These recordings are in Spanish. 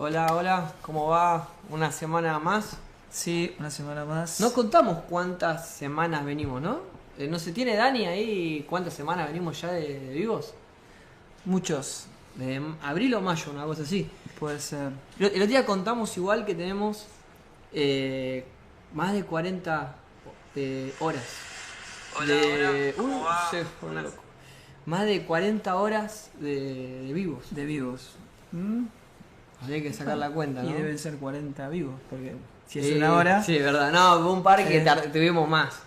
Hola, hola, ¿cómo va? ¿Una semana más? Sí, una semana más. No contamos cuántas semanas venimos, ¿no? ¿No se tiene Dani ahí cuántas semanas venimos ya de vivos? Muchos, De abril o mayo, una cosa así. puede ser. El otro día contamos igual que tenemos más de 40 horas. Hola, hola, ¿cómo No va? sé, fue una locura. Más de 40 horas de vivos. De vivos. ¿Mm? Habría que sacar la cuenta, ¿no? Y deben ser 40 vivos, porque si es una hora, Sí, verdad. No, hubo un par que Eh. tuvimos más.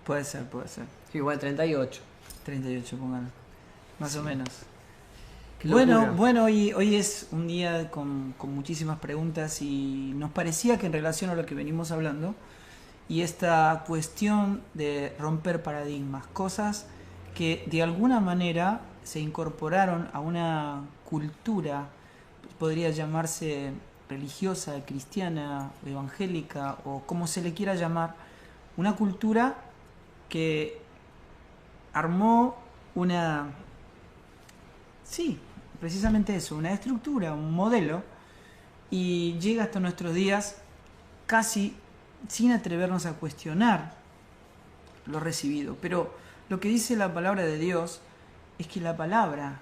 puede ser, puede ser. Sí, igual 38. 38, pongan. Más o menos. Qué Bueno, locura. bueno, hoy es un día con muchísimas preguntas y nos parecía que en relación a lo que venimos hablando y esta cuestión de romper paradigmas, cosas que de alguna manera se incorporaron a una cultura, podría llamarse religiosa, cristiana, evangélica o como se le quiera llamar, una cultura que armó una, sí, precisamente eso, una estructura, un modelo, y llega hasta nuestros días casi sin atrevernos a cuestionar lo recibido. Pero lo que dice la palabra de Dios es que la palabra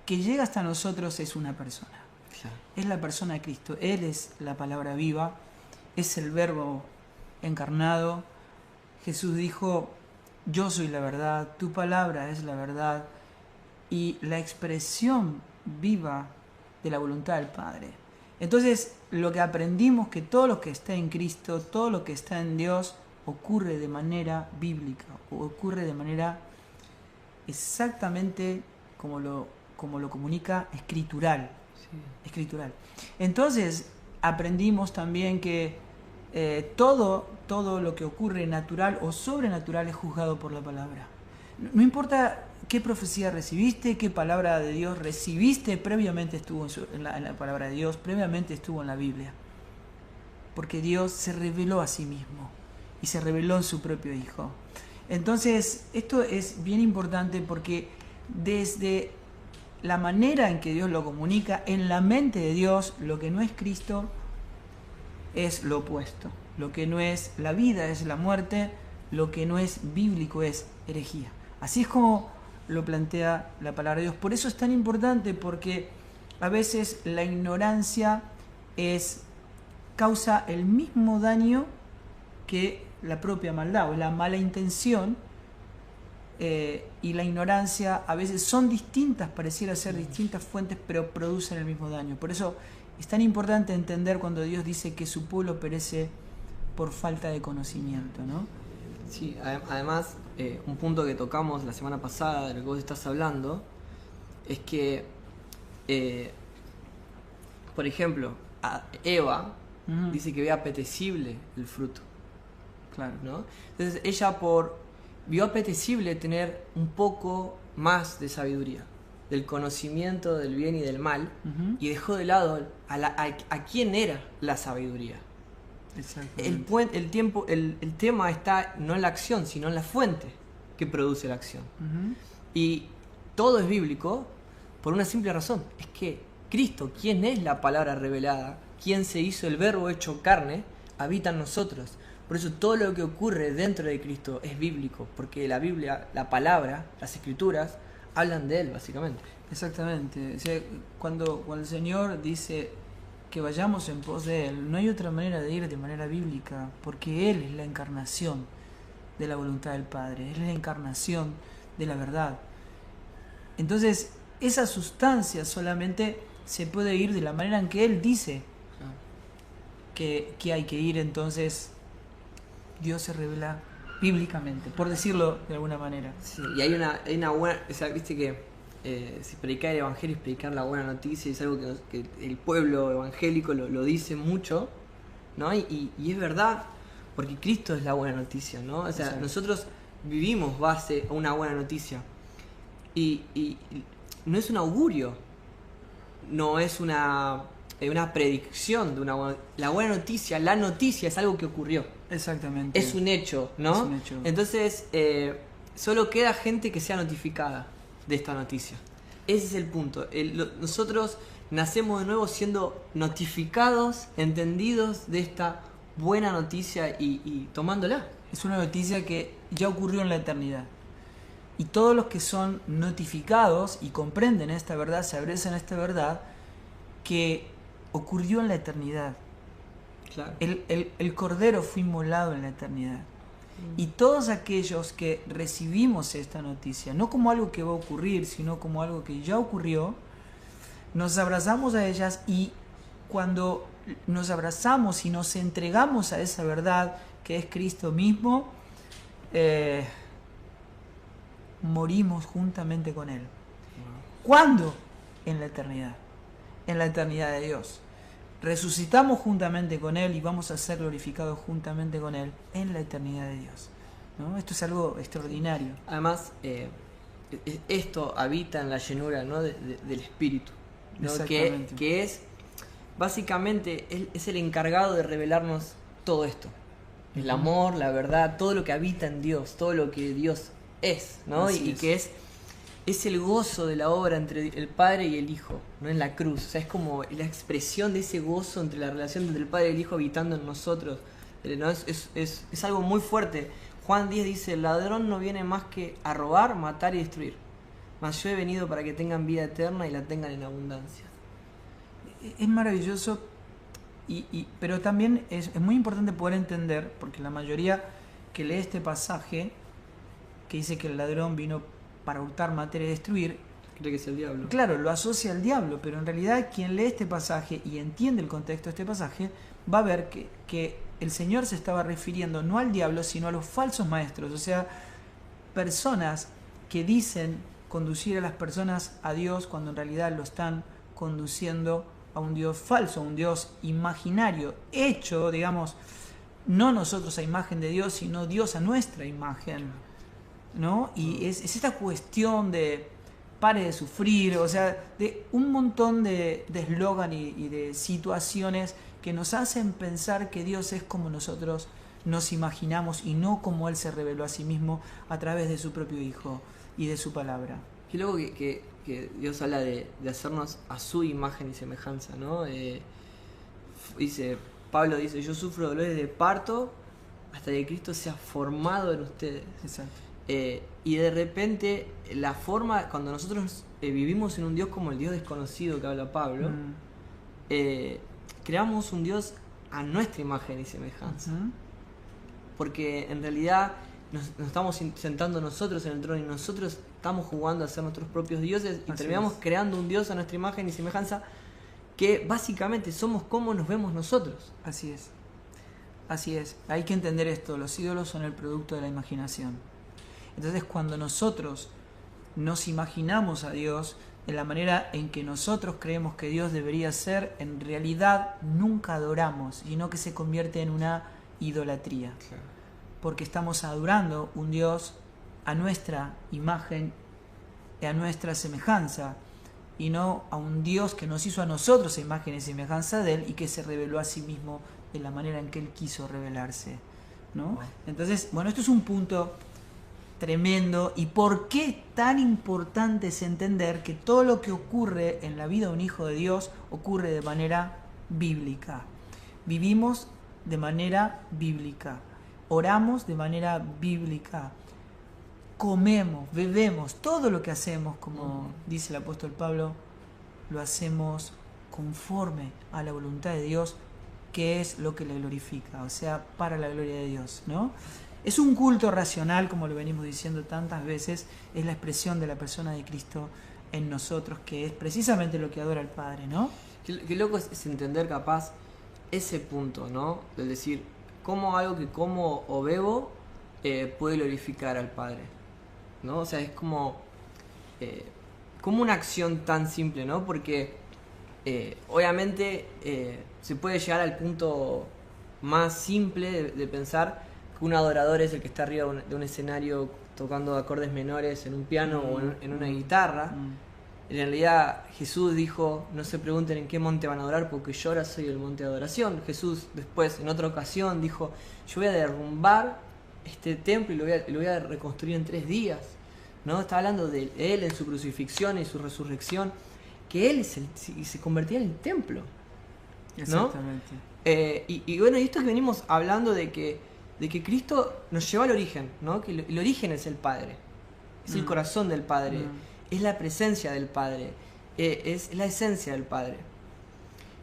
que llega hasta nosotros es una persona. Claro. Es la persona de Cristo. Él es la palabra viva, es el verbo encarnado. Jesús dijo, yo soy la verdad, tu palabra es la verdad. Y la expresión viva de la voluntad del Padre. Entonces, lo que aprendimos que todo lo que está en Cristo, todo lo que está en Dios, ocurre de manera bíblica, o ocurre de manera exactamente como lo comunica escritural. Sí. Escritural. Entonces, aprendimos también que todo lo que ocurre natural o sobrenatural es juzgado por la palabra. No importa qué profecía recibiste, qué palabra de Dios recibiste, previamente estuvo en la palabra de Dios, previamente estuvo en la Biblia. Porque Dios se reveló a sí mismo y se reveló en su propio Hijo. Entonces, esto es bien importante porque desde la manera en que Dios lo comunica, en la mente de Dios, lo que no es Cristo es lo opuesto. Lo que no es la vida es la muerte, lo que no es bíblico es herejía. Así es como lo plantea la palabra de Dios. Por eso es tan importante, porque a veces la ignorancia causa el mismo daño que la propia maldad o la mala intención, y la ignorancia a veces son distintas, pareciera ser distintas fuentes, pero producen el mismo daño. Por eso es tan importante entender cuando Dios dice que su pueblo perece por falta de conocimiento, ¿no? Sí, además, un punto que tocamos la semana pasada de lo que vos estás hablando es que, por ejemplo, a Eva dice que ve apetecible el fruto, Claro. ¿no? Entonces ella vio apetecible tener un poco más de sabiduría, del conocimiento del bien y del mal, y dejó de lado a quién era la sabiduría. El tema está no en la acción, sino en la fuente que produce la acción. Y todo es bíblico por una simple razón, es que Cristo, quien es la palabra revelada, quien se hizo el verbo hecho carne, habita en nosotros. Por eso todo lo que ocurre dentro de Cristo es bíblico, porque la Biblia, la palabra, las escrituras, hablan de Él, básicamente. Exactamente. O sea, cuando el Señor dice que vayamos en pos de Él, no hay otra manera de ir de manera bíblica, porque Él es la encarnación de la voluntad del Padre, es la encarnación de la verdad. Entonces, esa sustancia solamente se puede ir de la manera en que Él dice que hay que ir. Entonces, Dios se revela bíblicamente, por decirlo de alguna manera. Sí, y hay una buena, o sea, viste que si predicar el evangelio es predicar la buena noticia, es algo que el pueblo evangélico lo dice mucho, ¿no? Y es verdad, porque Cristo es la buena noticia, ¿no? O sea, Exacto. nosotros vivimos base a una buena noticia. Y no es un augurio, no es una predicción de una buena. La buena noticia, la noticia es algo que ocurrió. Exactamente. Es un hecho, ¿no? Es un hecho. Entonces, solo queda gente que sea notificada de esta noticia. Ese es el punto. Nosotros nacemos de nuevo siendo notificados, entendidos de esta buena noticia y tomándola. Es una noticia que ya ocurrió en la eternidad. Y todos los que son notificados y comprenden esta verdad, se abrazan a esta verdad que ocurrió en la eternidad. Claro. El Cordero fue inmolado en la eternidad. Y todos aquellos que recibimos esta noticia, no como algo que va a ocurrir, sino como algo que ya ocurrió, nos abrazamos a ellas, y cuando nos abrazamos y nos entregamos a esa verdad que es Cristo mismo, morimos juntamente con Él. Wow. ¿Cuándo? En la eternidad de Dios. Resucitamos juntamente con Él y vamos a ser glorificados juntamente con Él en la eternidad de Dios, ¿no? Esto es algo extraordinario. Además, esto habita en la llenura, ¿no? del Espíritu, ¿no? Que es básicamente es el encargado de revelarnos todo esto. El amor, la verdad, todo lo que habita en Dios, todo lo que Dios es, ¿no? Y que es el gozo de la obra entre el Padre y el Hijo, ¿no? En la cruz. O sea, es como la expresión de ese gozo entre la relación entre el Padre y el Hijo habitando en nosotros, ¿no? Es algo muy fuerte. Juan 10 dice: el ladrón no viene más que a robar, matar y destruir, mas yo he venido para que tengan vida eterna y la tengan en abundancia. Es maravilloso, pero también es muy importante poder entender, porque la mayoría que lee este pasaje, que dice que el ladrón vino para hurtar, matar y destruir, cree que es el diablo. Claro, lo asocia al diablo, pero en realidad quien lee este pasaje y entiende el contexto de este pasaje va a ver que el Señor se estaba refiriendo no al diablo, sino a los falsos maestros, o sea, personas que dicen conducir a las personas a Dios cuando en realidad lo están conduciendo a un Dios falso, a un Dios imaginario, hecho, digamos, no nosotros a imagen de Dios, sino Dios a nuestra imagen, ¿no? Y es esta cuestión de pare de sufrir, o sea, de un montón de eslogan y de situaciones que nos hacen pensar que Dios es como nosotros nos imaginamos y no como Él se reveló a sí mismo a través de su propio Hijo y de su palabra. Y luego que Dios habla de hacernos a su imagen y semejanza, ¿no? Pablo dice: yo sufro dolores de parto hasta que Cristo sea formado en ustedes. Exacto. Y de repente la forma, cuando nosotros vivimos en un Dios como el Dios desconocido que habla Pablo, creamos un Dios a nuestra imagen y semejanza. Porque en realidad nos estamos sentando nosotros en el trono y nosotros estamos jugando a ser nuestros propios dioses y terminamos creando un Dios a nuestra imagen y semejanza, que básicamente somos como nos vemos nosotros. Así es. Así es. Hay que entender esto. Los ídolos son el producto de la imaginación. Entonces, cuando nosotros nos imaginamos a Dios en la manera en que nosotros creemos que Dios debería ser, en realidad nunca adoramos, sino que se convierte en una idolatría. Claro. Porque estamos adorando un Dios a nuestra imagen y a nuestra semejanza, y no a un Dios que nos hizo a nosotros a imagen y semejanza de Él y que se reveló a sí mismo de la manera en que Él quiso revelarse, ¿no? Wow. Entonces, bueno, esto es un punto tremendo. ¿Y por qué tan importante es entender que todo lo que ocurre en la vida de un hijo de Dios ocurre de manera bíblica? Vivimos de manera bíblica, oramos de manera bíblica, comemos, bebemos, todo lo que hacemos, como dice el apóstol Pablo, lo hacemos conforme a la voluntad de Dios, que es lo que le glorifica, o sea, para la gloria de Dios, ¿no? Es un culto racional, como lo venimos diciendo tantas veces, es la expresión de la persona de Cristo en nosotros, que es precisamente lo que adora al Padre, ¿no? Qué loco es entender capaz ese punto, ¿no? Es decir, cómo algo que como o bebo puede glorificar al Padre, ¿no? O sea, es como una acción tan simple, ¿no? Porque obviamente se puede llegar al punto más simple de pensar que un adorador es el que está arriba de un escenario tocando acordes menores en un piano o en una guitarra. En realidad Jesús dijo: no se pregunten en qué monte van a adorar, porque yo ahora soy el monte de adoración. Jesús después, en otra ocasión, dijo: yo voy a derrumbar este templo y lo voy a reconstruir en 3 días, ¿no? Está hablando de Él en su crucifixión y su resurrección, que Él se convertía en el templo, ¿no? Exactamente. Y bueno, y esto que venimos hablando de que Cristo nos lleva al origen, ¿no? Que el origen es el Padre, es el corazón del Padre, es la presencia del Padre, es la esencia del Padre.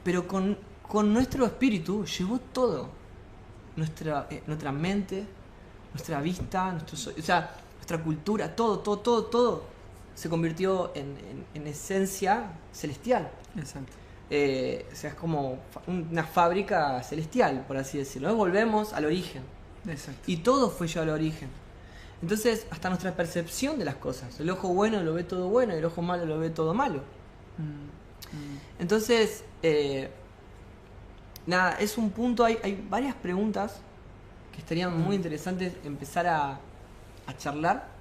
Pero con nuestro espíritu llegó todo, nuestra mente, nuestra vista, nuestra cultura, todo se convirtió en esencia celestial. Exacto. O sea, es como una fábrica celestial, por así decirlo. Volvemos al origen. Exacto. Y todo fue llevado al origen. Entonces, hasta nuestra percepción de las cosas. El ojo bueno lo ve todo bueno y el ojo malo lo ve todo malo. Entonces, nada, es un punto. Hay varias preguntas que estarían muy interesantes empezar a charlar.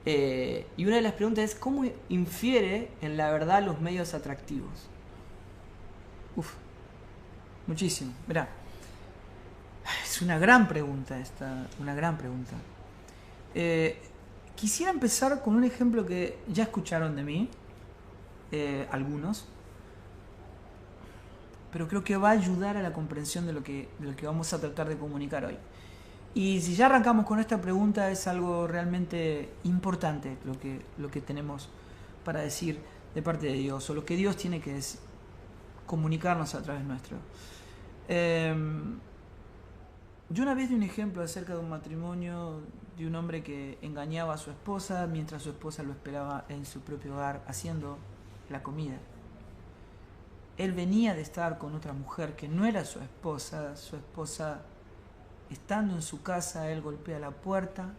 Y una de las preguntas es: ¿cómo infiere en la verdad los medios atractivos? Muchísimo. Mirá, es una gran pregunta esta, una gran pregunta. Quisiera empezar con un ejemplo que ya escucharon de mí, algunos, pero creo que va a ayudar a la comprensión de lo que vamos a tratar de comunicar hoy. Y si ya arrancamos con esta pregunta, es algo realmente importante lo que tenemos para decir de parte de Dios, o lo que Dios tiene que comunicarnos a través nuestro. Yo una vez di un ejemplo acerca de un matrimonio de un hombre que engañaba a su esposa mientras su esposa lo esperaba en su propio hogar haciendo la comida. Él venía de estar con otra mujer que no era su esposa estando en su casa, él golpea la puerta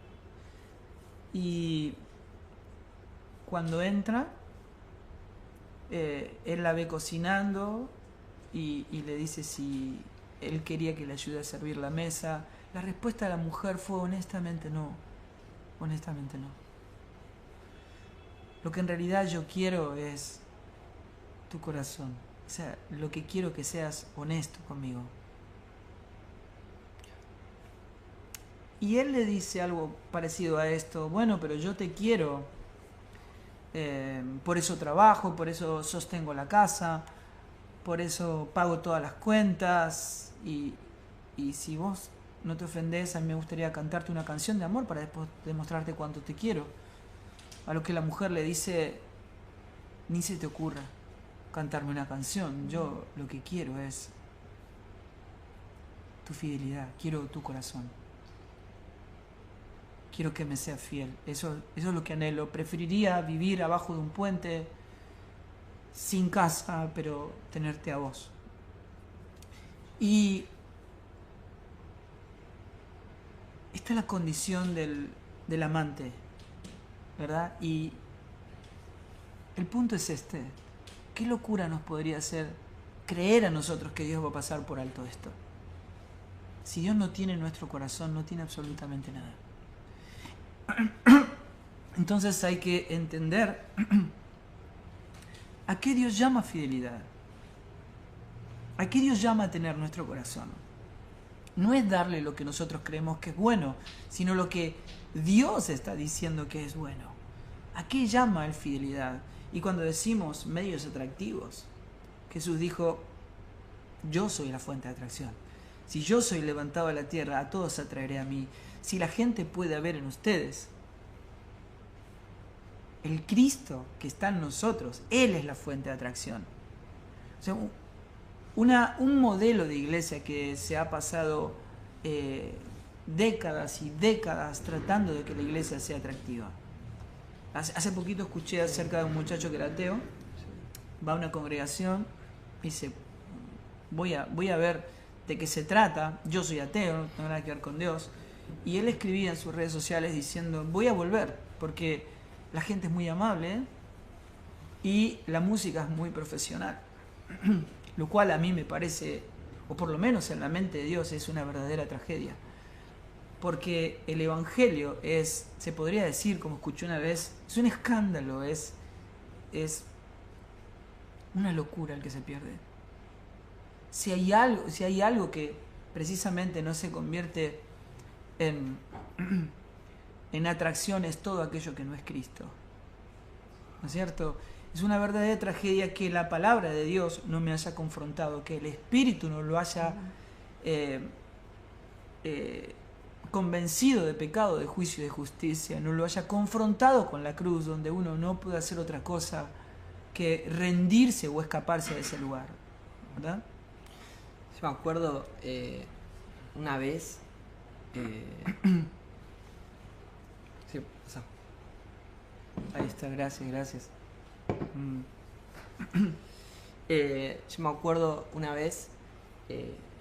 y cuando entra, él la ve cocinando y le dice si él quería que le ayude a servir la mesa. La respuesta de la mujer fue: honestamente no, honestamente no. Lo que en realidad yo quiero es tu corazón, o sea, lo que quiero que seas honesto conmigo. Y él le dice algo parecido a esto: bueno, pero yo te quiero, por eso trabajo, por eso sostengo la casa, por eso pago todas las cuentas, y si vos no te ofendés, a mí me gustaría cantarte una canción de amor para después demostrarte cuánto te quiero. A lo que la mujer le dice: ni se te ocurra cantarme una canción, yo lo que quiero es tu fidelidad, quiero tu corazón. Quiero que me seas fiel. Eso es lo que anhelo. Preferiría vivir abajo de un puente, sin casa, pero tenerte a vos. Y esta es la condición del amante, ¿verdad? Y el punto es este: ¿qué locura nos podría hacer creer a nosotros que Dios va a pasar por alto esto? Si Dios no tiene nuestro corazón, no tiene absolutamente nada. Entonces hay que entender a qué Dios llama fidelidad, a qué Dios llama a tener nuestro corazón. No es darle lo que nosotros creemos que es bueno, sino lo que Dios está diciendo que es bueno. ¿A qué llama Él fidelidad? Y cuando decimos medios atractivos, Jesús dijo: yo soy la fuente de atracción. Si yo soy levantado de la tierra, a todos atraeré a mí. Si la gente puede ver en ustedes el Cristo que está en nosotros, Él es la fuente de atracción. O sea, un modelo de iglesia que se ha pasado décadas y décadas tratando de que la iglesia sea atractiva. Hace poquito escuché acerca de un muchacho que era ateo, va a una congregación y dice: voy a ver de qué se trata, yo soy ateo, no tengo nada que ver con Dios. Y él escribía en sus redes sociales diciendo: voy a volver porque la gente es muy amable y la música es muy profesional. Lo cual a mí me parece, o por lo menos en la mente de Dios, es una verdadera tragedia. Porque el evangelio es, se podría decir, como escuché una vez, es un escándalo, es una locura el que se pierde. Si hay algo que precisamente no se convierte en atracción es todo aquello que no es Cristo. ¿No es cierto? Es una verdadera tragedia que la palabra de Dios no me haya confrontado, que el Espíritu no lo haya convencido de pecado, de juicio y de justicia, no lo haya confrontado con la cruz, donde uno no puede hacer otra cosa que rendirse o escaparse de ese lugar, ¿verdad? Yo me acuerdo una vez... sí, o sea, ahí está, gracias. Yo me acuerdo una vez,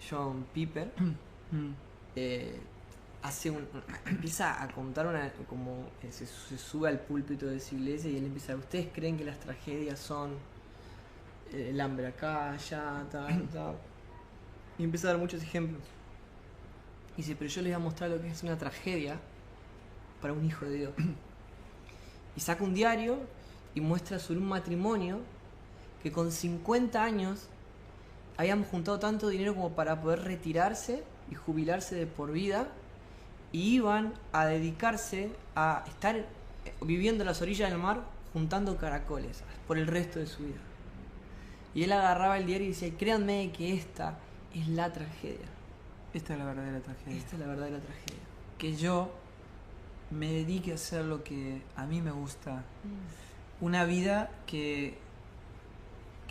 John Piper empieza a contar se sube al púlpito de su iglesia y él empieza: ¿ustedes creen que las tragedias son el hambre acá, allá, tal? Y empieza a dar muchos ejemplos. Y dice: pero yo les voy a mostrar lo que es una tragedia para un hijo de Dios. Y saca un diario y muestra sobre un matrimonio que con 50 años habían juntado tanto dinero como para poder retirarse y jubilarse de por vida, y iban a dedicarse a estar viviendo a las orillas del mar juntando caracoles por el resto de su vida. Y él agarraba el diario y decía: créanme que esta es la tragedia. Esta es la verdadera tragedia. Esta es la verdadera tragedia. Que yo me dedique a hacer lo que a mí me gusta. Una vida que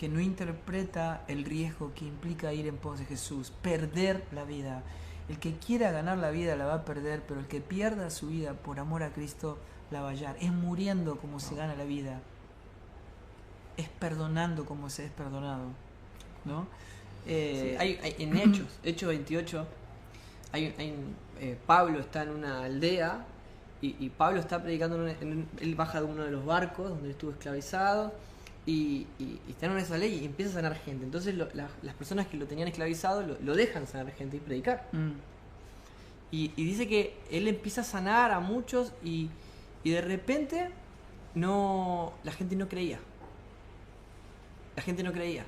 no interpreta el riesgo que implica ir en pos de Jesús, perder la vida. El que quiera ganar la vida la va a perder, pero el que pierda su vida por amor a Cristo la va a hallar. Es muriendo como se gana la vida, es perdonando como se es perdonado, ¿no? Sí, en Hechos 28, Pablo está en una aldea y Pablo está predicando, él baja de uno de los barcos donde estuvo esclavizado y está en esa ley y empieza a sanar gente. Entonces las personas que lo tenían esclavizado lo dejan sanar gente y predicar. Y dice que él empieza a sanar a muchos y de repente la gente no creía. La gente no creía.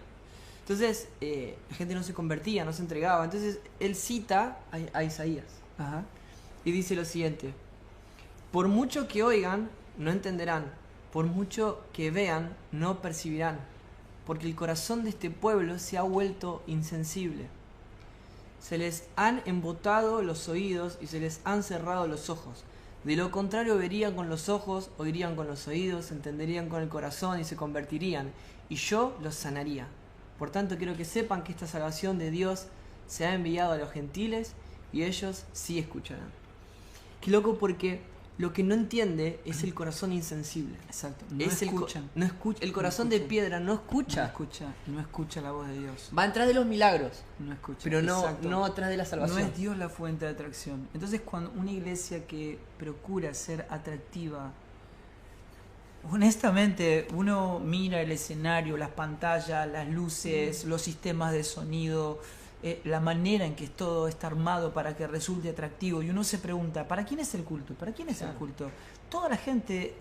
Entonces la gente no se convertía, no se entregaba. Entonces él cita a Isaías. Ajá. Y dice lo siguiente: por mucho que oigan, no entenderán. Por mucho que vean, no percibirán. Porque el corazón de este pueblo se ha vuelto insensible. Se les han embotado los oídos y se les han cerrado los ojos. De lo contrario, verían con los ojos, oirían con los oídos, entenderían con el corazón y se convertirían. Y yo los sanaría. Por tanto, quiero que sepan que esta salvación de Dios se ha enviado a los gentiles y ellos sí escucharán. Qué loco, porque lo que no entiende es el corazón insensible. Exacto. El corazón de piedra no escucha. No escucha la voz de Dios. Va atrás de los milagros. No escucha. Pero no atrás de la salvación. No es Dios la fuente de atracción. Entonces, cuando una iglesia que procura ser atractiva, honestamente, uno mira el escenario, las pantallas, las luces, los sistemas de sonido, la manera en que todo está armado para que resulte atractivo, y uno se pregunta: ¿para quién es el culto? ¿Para quién es el culto? Toda la gente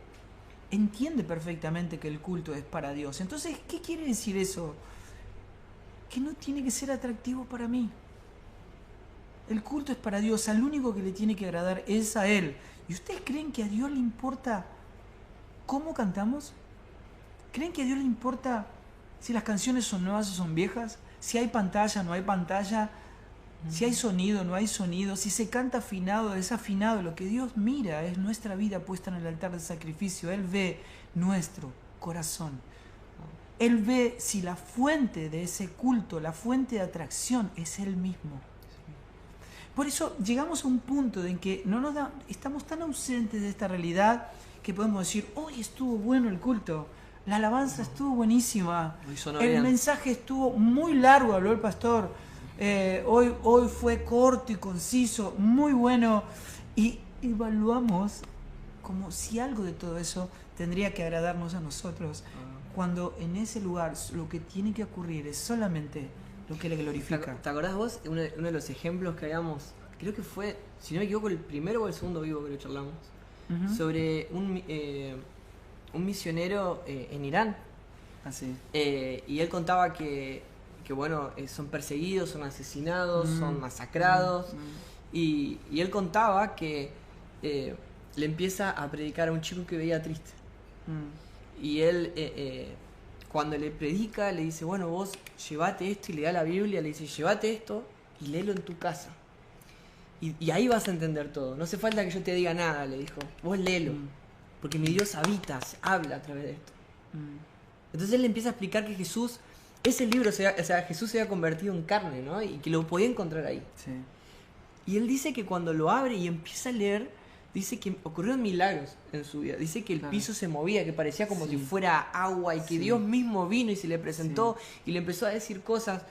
entiende perfectamente que el culto es para Dios. Entonces, ¿qué quiere decir eso? Que no tiene que ser atractivo para mí. El culto es para Dios, al único que le tiene que agradar es a Él. ¿Y ustedes creen que a Dios le importa cómo cantamos? ¿Creen que a Dios le importa si las canciones son nuevas o son viejas? Si hay pantalla, no hay pantalla, si hay sonido, no hay sonido, si se canta afinado, desafinado. Lo que Dios mira es nuestra vida puesta en el altar del sacrificio. Él ve nuestro corazón. Él ve si la fuente de ese culto, la fuente de atracción es Él mismo. Por eso llegamos a un punto en que estamos tan ausentes de esta realidad que podemos decir: hoy estuvo bueno el culto. La alabanza estuvo buenísima. El mensaje estuvo muy largo, habló el pastor. Hoy fue corto y conciso, muy bueno. Y evaluamos como si algo de todo eso tendría que agradarnos a nosotros, cuando en ese lugar lo que tiene que ocurrir es solamente lo que le glorifica. ¿Te acordás vos? Uno de los ejemplos que habíamos, creo que fue, si no me equivoco, el primero o el segundo vivo que lo charlamos, sobre un misionero en Irán. Así. Y él contaba que bueno, son perseguidos, son asesinados, son masacrados. Y él contaba que le empieza a predicar a un chico que veía triste. Y él, cuando le predica, le dice, bueno, vos llevate esto, y le da la Biblia, le dice, llevate esto y léelo en tu casa. Y ahí vas a entender todo. No hace falta que yo te diga nada, le dijo. Vos léelo. Porque mi Dios habla a través de esto. Entonces él le empieza a explicar que Jesús, ese libro, Jesús se había convertido en carne, ¿no? Y que lo podía encontrar ahí. Sí. Y él dice que cuando lo abre y empieza a leer, dice que ocurrieron milagros en su vida. Dice que el piso se movía, que parecía como si fuera agua, y que Dios mismo vino y se le presentó y le empezó a decir cosas.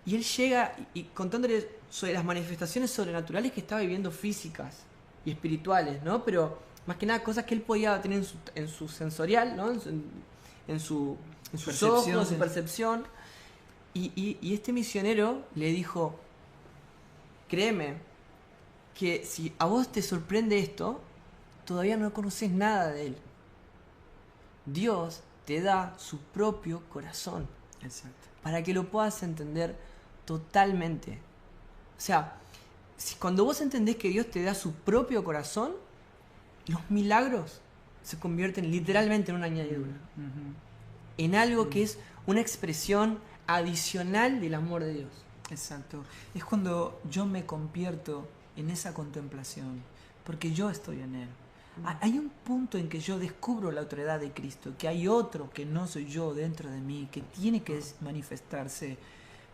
Y él llega y contándole sobre las manifestaciones sobrenaturales que estaba viviendo, físicas y espirituales, ¿no? Pero más que nada cosas que él podía tener en su sensorial, ¿no? En sus ojos, en su percepción. Y este misionero le dijo, créeme, que si a vos te sorprende esto, todavía no conoces nada de él. Dios te da su propio corazón. Exacto. Para que lo puedas entender totalmente. O sea, cuando vos entendés que Dios te da su propio corazón, los milagros se convierten literalmente en una añadidura. En algo que es una expresión adicional del amor de Dios. Exacto. Es cuando yo me convierto en esa contemplación, porque yo estoy en Él. Hay un punto en que yo descubro la autoridad de Cristo, que hay otro que no soy yo dentro de mí, que tiene que manifestarse,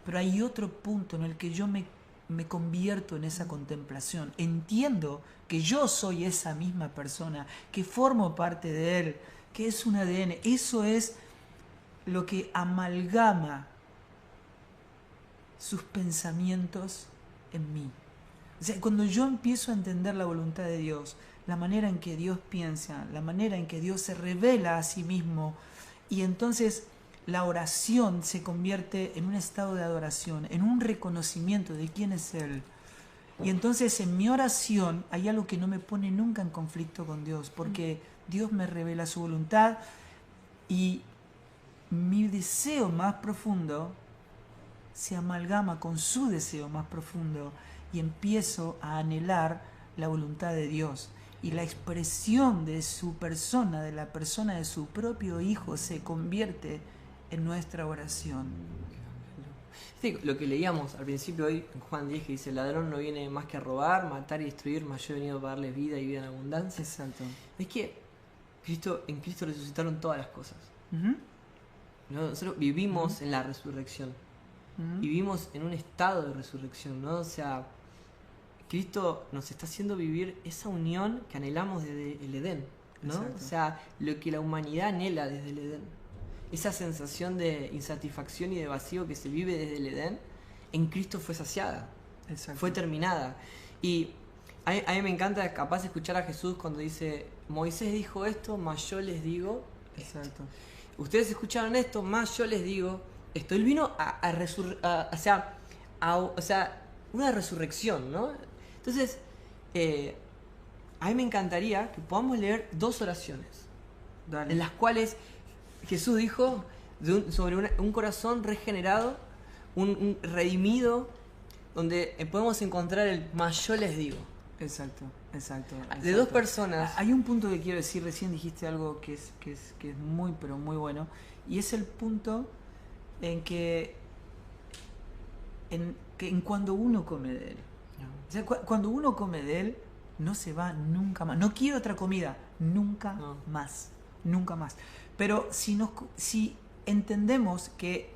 pero hay otro punto en el que yo me convierto en esa contemplación. Entiendo que yo soy esa misma persona, que formo parte de Él, que es un ADN. Eso es lo que amalgama sus pensamientos en mí. O sea, cuando yo empiezo a entender la voluntad de Dios, la manera en que Dios piensa, la manera en que Dios se revela a sí mismo, y entonces la oración se convierte en un estado de adoración, en un reconocimiento de quién es Él. Y entonces en mi oración hay algo que no me pone nunca en conflicto con Dios, porque Dios me revela su voluntad y mi deseo más profundo se amalgama con su deseo más profundo. Y empiezo a anhelar la voluntad de Dios. Y la expresión de su persona, de la persona de su propio Hijo, se convierte en nuestra oración. Sí, lo que leíamos al principio hoy en Juan 10, que dice, el ladrón no viene más que a robar, matar y destruir, mas yo he venido para darles vida y vida en abundancia. Exacto. Es que en Cristo resucitaron todas las cosas. ¿No? Nosotros vivimos en la resurrección. Vivimos en un estado de resurrección, ¿no? O sea, Cristo nos está haciendo vivir esa unión que anhelamos desde el Edén, ¿no? Exacto. O sea, lo que la humanidad anhela desde el Edén. Esa sensación de insatisfacción y de vacío que se vive desde el Edén, en Cristo fue saciada. Exacto. Fue terminada. Y a mí me encanta capaz escuchar a Jesús cuando dice, Moisés dijo esto, mas yo les digo. Exacto. Ustedes escucharon esto, mas yo les digo esto. Él vino una resurrección, ¿no? Entonces, a mí me encantaría que podamos leer 2 oraciones. Dale. En las cuales Jesús dijo sobre un corazón regenerado, un redimido, donde podemos encontrar el mas yo les digo. Exacto. De 2 personas. Hay un punto que quiero decir, recién dijiste algo que es muy, pero muy bueno, y es el punto en que cuando uno come de Él. O sea, cuando uno come de Él, no se va nunca más. No quiero otra comida, nunca más. Pero si entendemos que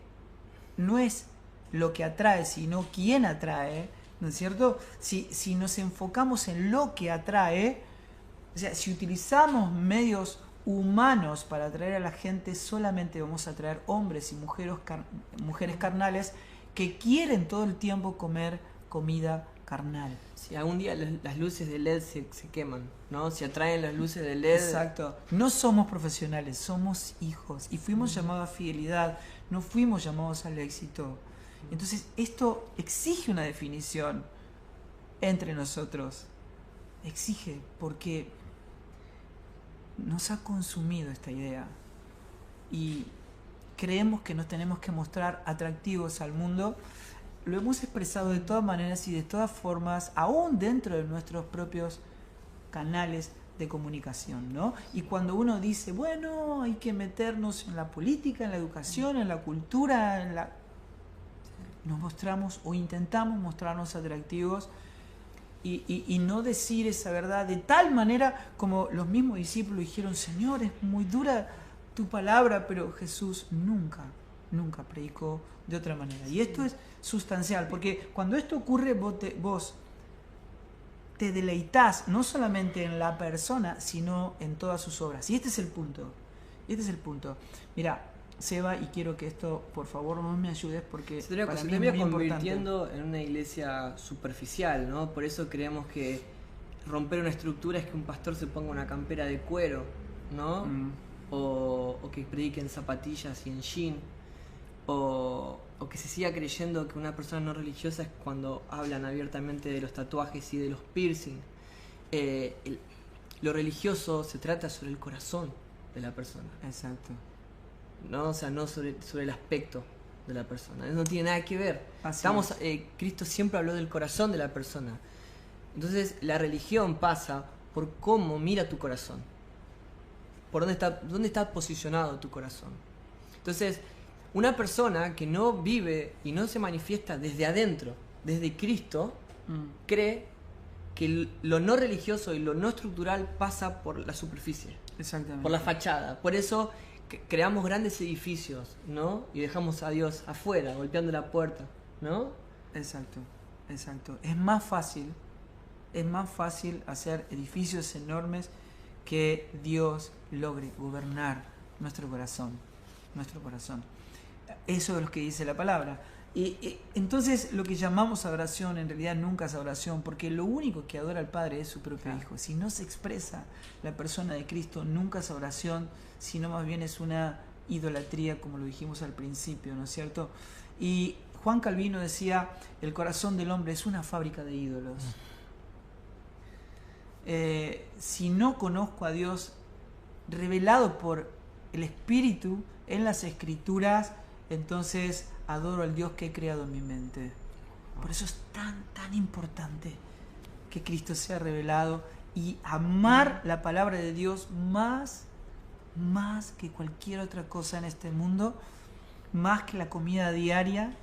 no es lo que atrae, sino quién atrae, ¿no es cierto? Si nos enfocamos en lo que atrae, o sea, si utilizamos medios humanos para atraer a la gente, solamente vamos a atraer hombres y mujeres carnales que quieren todo el tiempo comer comida carnal. Si algún día las luces de LED se queman, ¿no? Si atraen las luces de LED. Exacto. No somos profesionales, somos hijos y fuimos llamados a fidelidad, no fuimos llamados al éxito. Entonces esto exige una definición entre nosotros. Exige, porque nos ha consumido esta idea y creemos que nos tenemos que mostrar atractivos al mundo. Lo hemos expresado de todas maneras y de todas formas, aún dentro de nuestros propios canales de comunicación, ¿no? Y cuando uno dice, bueno, hay que meternos en la política, en la educación, en la cultura, nos mostramos o intentamos mostrarnos atractivos y no decir esa verdad de tal manera como los mismos discípulos dijeron, Señor, es muy dura tu palabra, pero Jesús nunca predicó de otra manera. Y esto es sustancial, porque cuando esto ocurre, vos te deleitas no solamente en la persona, sino en todas sus obras. Y este es el punto. Mira, Seba, y quiero que esto, por favor, no me ayudes porque se termina convirtiendo en una iglesia superficial, ¿no? Por eso creemos que romper una estructura es que un pastor se ponga una campera de cuero, ¿no? O que predique en zapatillas y en jean, o que se siga creyendo que una persona no religiosa es cuando hablan abiertamente de los tatuajes y de los piercing. Lo religioso se trata sobre el corazón de la persona. Exacto. ¿No? O sea, no sobre el aspecto de la persona. Eso no tiene nada que ver. Cristo siempre habló del corazón de la persona. Entonces, la religión pasa por cómo mira tu corazón. Por dónde está posicionado tu corazón. Entonces, una persona que no vive y no se manifiesta desde adentro, desde Cristo, cree que lo no religioso y lo no estructural pasa por la superficie. Exactamente. Por la fachada. Por eso creamos grandes edificios, ¿no? Y dejamos a Dios afuera, golpeando la puerta, ¿no? Exacto. Es más fácil hacer edificios enormes que Dios logre gobernar nuestro corazón. Eso es lo que dice la palabra. Y entonces lo que llamamos adoración en realidad nunca es adoración, porque lo único que adora al Padre es su propio Hijo. Si no se expresa la persona de Cristo, nunca es adoración, sino más bien es una idolatría, como lo dijimos al principio, ¿no es cierto? Y Juan Calvino decía, el corazón del hombre es una fábrica de ídolos. Si no conozco a Dios revelado por el Espíritu en las Escrituras, entonces adoro al Dios que he creado en mi mente. Por eso es tan importante que Cristo sea revelado y amar la palabra de Dios más que cualquier otra cosa en este mundo, más que la comida diaria,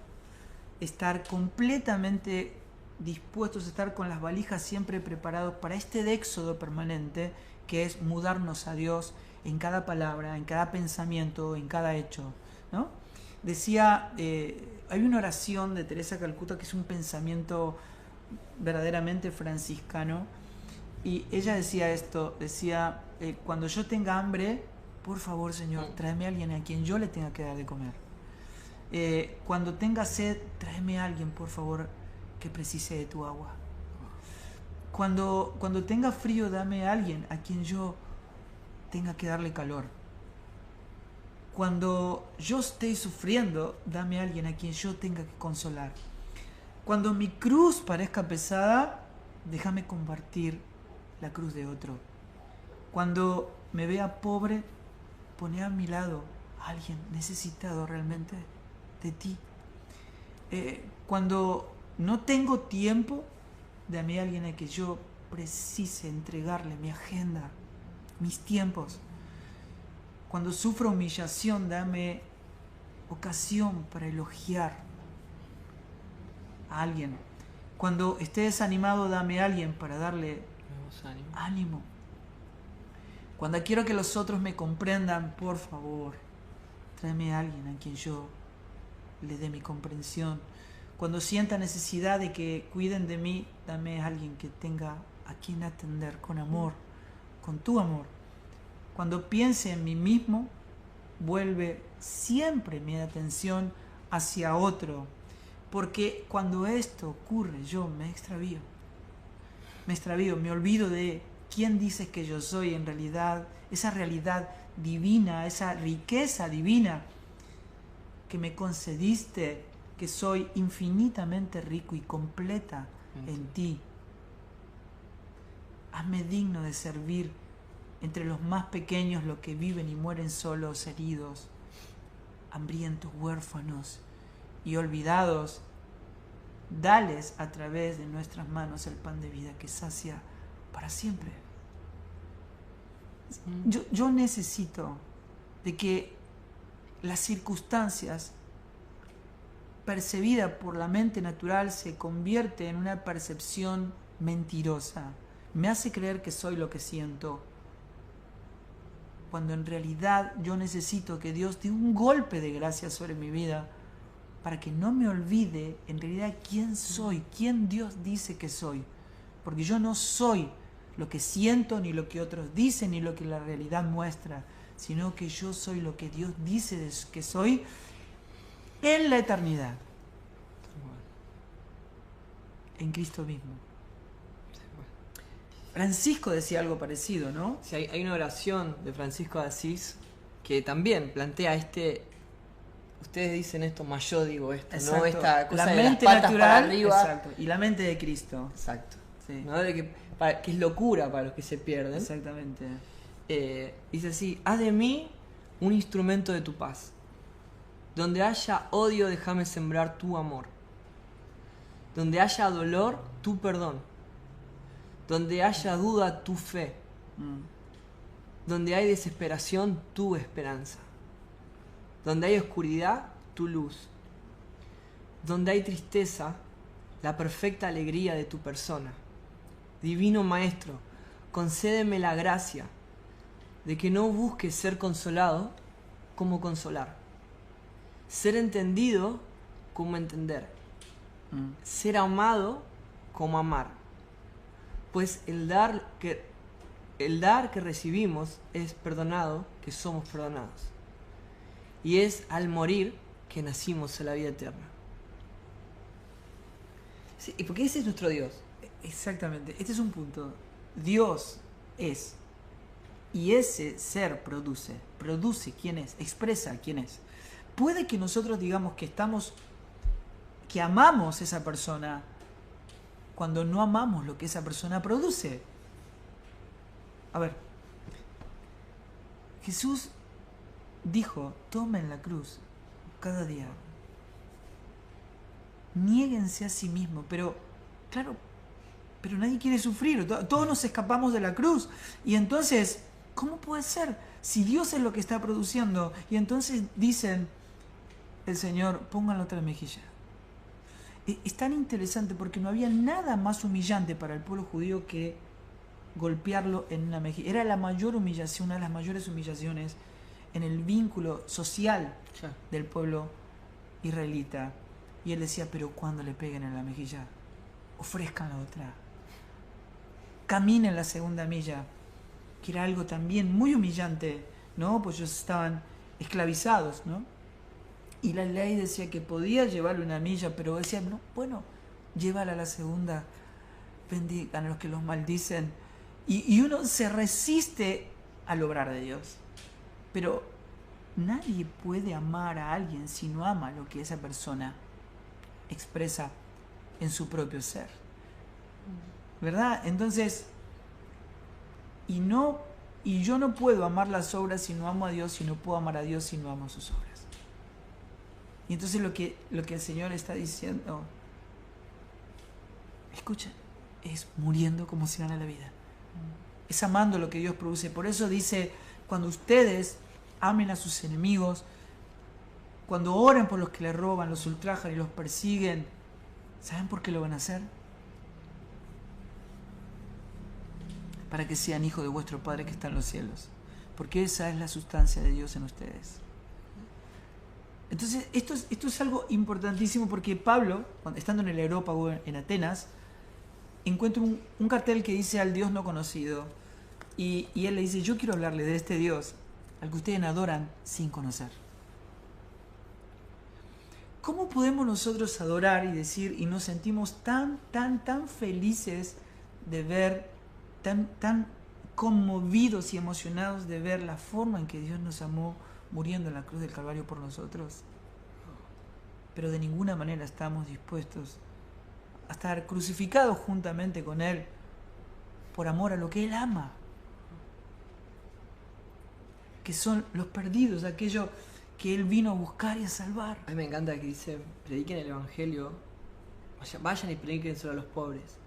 estar completamente dispuestos a estar con las valijas siempre preparados para este éxodo permanente que es mudarnos a Dios en cada palabra, en cada pensamiento, en cada hecho, ¿no? Decía, hay una oración de Teresa Calcuta que es un pensamiento verdaderamente franciscano, y ella decía esto, cuando yo tenga hambre, por favor, Señor, tráeme a alguien a quien yo le tenga que dar de comer. Cuando tenga sed, tráeme a alguien, por favor, que precise de tu agua. Cuando tenga frío, dame a alguien a quien yo tenga que darle calor. Cuando yo esté sufriendo, dame a alguien a quien yo tenga que consolar. Cuando mi cruz parezca pesada, déjame compartir la cruz de otro. Cuando me vea pobre, poné a mi lado a alguien necesitado realmente de ti. Cuando no tengo tiempo, dame a alguien a quien yo precise entregarle mi agenda, mis tiempos. Cuando sufro humillación, dame ocasión para elogiar a alguien. Cuando esté desanimado, dame a alguien para darle ánimo. Cuando quiero que los otros me comprendan, por favor, tráeme a alguien a quien yo le dé mi comprensión. Cuando sienta necesidad de que cuiden de mí, dame a alguien que tenga a quien atender con amor, con tu amor. Cuando piense en mí mismo, vuelve siempre mi atención hacia otro, porque cuando esto ocurre yo me extravío, me olvido de quién dices que yo soy en realidad, esa realidad divina, esa riqueza divina que me concediste, que soy infinitamente rico y completa en ti. Hazme digno de servir entre los más pequeños, los que viven y mueren solos, heridos, hambrientos, huérfanos y olvidados. Dales a través de nuestras manos el pan de vida que sacia para siempre. Yo necesito de que las circunstancias percibidas por la mente natural se convierte en una percepción mentirosa. Me hace creer que soy lo que siento, cuando en realidad yo necesito que Dios dé un golpe de gracia sobre mi vida para que no me olvide en realidad quién soy, quién Dios dice que soy. Porque yo no soy lo que siento, ni lo que otros dicen, ni lo que la realidad muestra, sino que yo soy lo que Dios dice que soy en la eternidad, en Cristo mismo. Francisco decía algo parecido, ¿no? Sí, hay una oración de Francisco de Asís que también plantea ustedes dicen esto, más yo digo esto, Exacto. ¿no? Esta cosa la de mente las patas natural, para arriba. exacto, y la mente de Cristo. Exacto. Sí. ¿No? Que es locura para los que se pierden. Exactamente. Dice así: haz de mí un instrumento de tu paz. Donde haya odio, déjame sembrar tu amor. Donde haya dolor, tu perdón. Donde haya duda, tu fe. Donde hay desesperación, tu esperanza. Donde hay oscuridad, tu luz. Donde hay tristeza, la perfecta alegría de tu persona. Divino Maestro, concédeme la gracia de que no busque ser consolado como consolar. Ser entendido como entender. Ser amado como amar. Pues el dar que recibimos es perdonado, que somos perdonados. Y es al morir que nacimos a la vida eterna. Sí, y porque ese es nuestro Dios. Exactamente, este es un punto. Dios es, y ese ser produce quién es, expresa quién es. Puede que nosotros digamos que amamos a esa persona cuando no amamos lo que esa persona produce. A ver, Jesús dijo: tomen la cruz cada día, niéguense a sí mismos, pero claro, pero nadie quiere sufrir, todos nos escapamos de la cruz, y entonces, ¿cómo puede ser? Si Dios es lo que está produciendo, y entonces dicen el Señor: pongan la otra mejilla. Es tan interesante porque no había nada más humillante para el pueblo judío que golpearlo en una mejilla. Era la mayor humillación, una de las mayores humillaciones en el vínculo social del pueblo israelita. Y él decía: pero cuando le peguen en la mejilla, ofrezcan la otra. Caminen la segunda milla, que era algo también muy humillante, ¿no? Pues ellos estaban esclavizados, ¿no? Y la ley decía que podía llevarle una milla, pero decía: no, bueno, llévala a la segunda, bendigan a los que los maldicen. Y uno se resiste al obrar de Dios. Pero nadie puede amar a alguien si no ama lo que esa persona expresa en su propio ser, ¿verdad? Entonces, y yo no puedo amar las obras si no amo a Dios, y no puedo amar a Dios si no amo sus obras. Y entonces lo que el Señor está diciendo, escuchen, es muriendo como se gana la vida. Es amando lo que Dios produce. Por eso dice: cuando ustedes amen a sus enemigos, cuando oren por los que les roban, los ultrajan y los persiguen, ¿saben por qué lo van a hacer? Para que sean hijos de vuestro Padre que está en los cielos. Porque esa es la sustancia de Dios en ustedes. Entonces, esto es algo importantísimo, porque Pablo, estando en el Areópago en Atenas, encuentra un cartel que dice: al Dios no conocido. Y él le dice: yo quiero hablarle de este Dios al que ustedes adoran sin conocer. ¿Cómo podemos nosotros adorar y decir, y nos sentimos tan felices de ver, tan conmovidos y emocionados de ver la forma en que Dios nos amó muriendo en la cruz del Calvario por nosotros? Pero de ninguna manera estamos dispuestos a estar crucificados juntamente con Él por amor a lo que Él ama, que son los perdidos, aquellos que Él vino a buscar y a salvar. A mí me encanta que dice: prediquen el Evangelio, vayan y prediquen solo a los pobres,